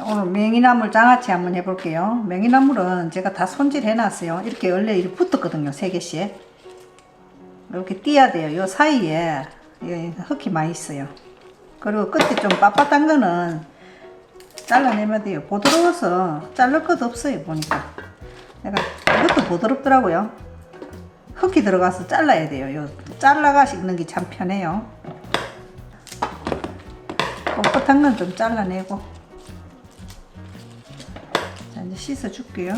오늘 맹이나물 장아찌 한번 해볼게요. 맹이나물은 제가 다 손질해 놨어요. 이렇게 원래 이렇게 붙었거든요. 3개씩. 이렇게 띄어야 돼요. 요 사이에 흙이 많이 있어요. 그리고 끝에 좀 빳빳한 거는 잘라내면 돼요. 부드러워서 자를 것도 없어요. 보니까 내가 이것도 부드럽더라고요. 흙이 들어가서 잘라야 돼요. 요 잘라가 씹는 게 참 편해요. 뻣뻣한 건 좀 잘라내고. 자, 이제 씻어 줄게요.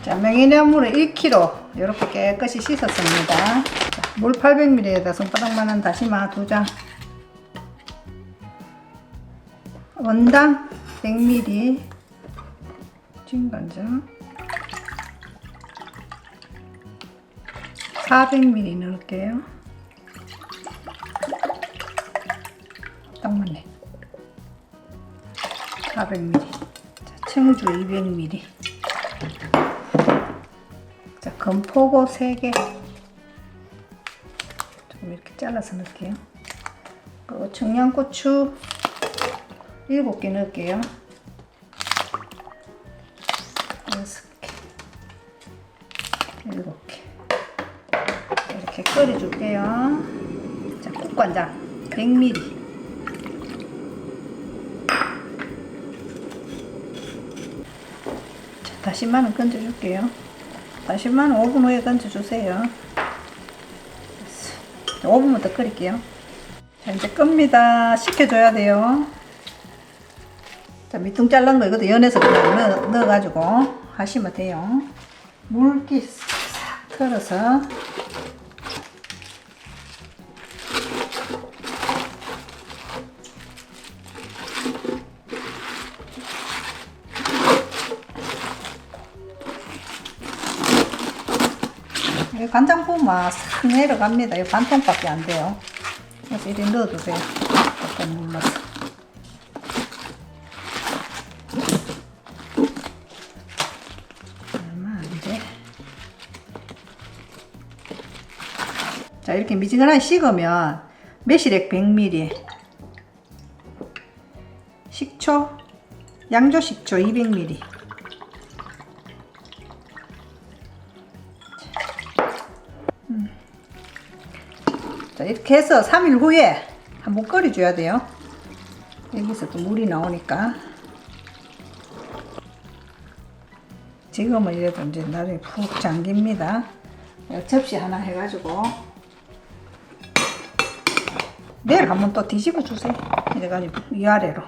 자, 맹이나물을 1kg 이렇게 깨끗이 씻었습니다. 자, 물 800ml에다 손바닥만한 다시마 2장, 원당 100ml, 진간장 400ml 넣을게요. 딱 맞네. 400ml. 자, 청주 200ml. 자, 건포고 3개. 조금 이렇게 잘라서 넣을게요. 그리고 청양고추 7개 넣을게요. 6개, 7개. 이렇게 끓여줄게요. 자, 국간장 100ml. 자, 다시마는 건져줄게요. 다시마는 5분 후에 건져주세요. 5분만 더 끓일게요. 자, 이제 끕니다. 식혀줘야 돼요. 자, 밑둥 잘란 거 이것도 연해서 그냥 넣어가지고 하시면 돼요. 물기 싹 털어서. 간장 부으면 싹 내려갑니다. 이 반통밖에 안 돼요. 그래서 이렇게 넣어도 돼요. 조금 눌러서. 얼마 안 돼. 자, 이렇게 미지근하게 식으면 매실액 100ml, 식초, 양조 식초 200ml. 자, 이렇게 해서 3일 후에 한번 끓여줘야 돼요. 여기서 또 물이 나오니까. 지금은 이래도 이제 나중에 푹 잠깁니다. 접시 하나 해가지고 내일 한번 또 뒤집어 주세요. 이래가지고 위아래로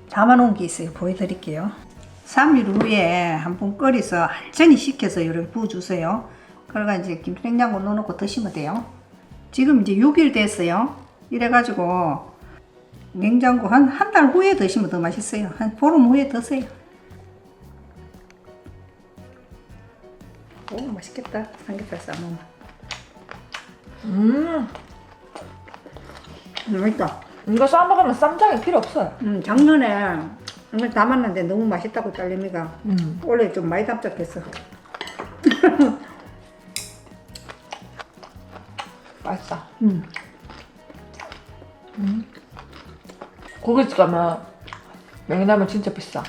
담아놓은 게 있어요. 보여드릴게요. 3일 후에 한번 끓여서 완전히 식혀서 이렇게 부어주세요. 그러가 이제 김치냉장고 넣어놓고 드시면 돼요. 지금 이제 6일 됐어요. 이래가지고 냉장고 한 달 후에 드시면 더 맛있어요. 한 보름 후에 드세요. 오, 맛있겠다. 삼겹살 싸먹으면. 맛있다. 이거 싸먹으면 쌈장이 필요 없어요. 작년에 이걸 담았는데 너무 맛있다고 딸내미가 원래 좀 많이 답답했어. 맛있다. 고깃집 가면 맹이나물 진짜 비싸.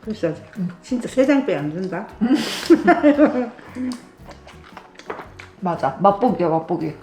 비싸지? 진짜 3장배 안 준다. 맞아. 맛보기야, 맛보기.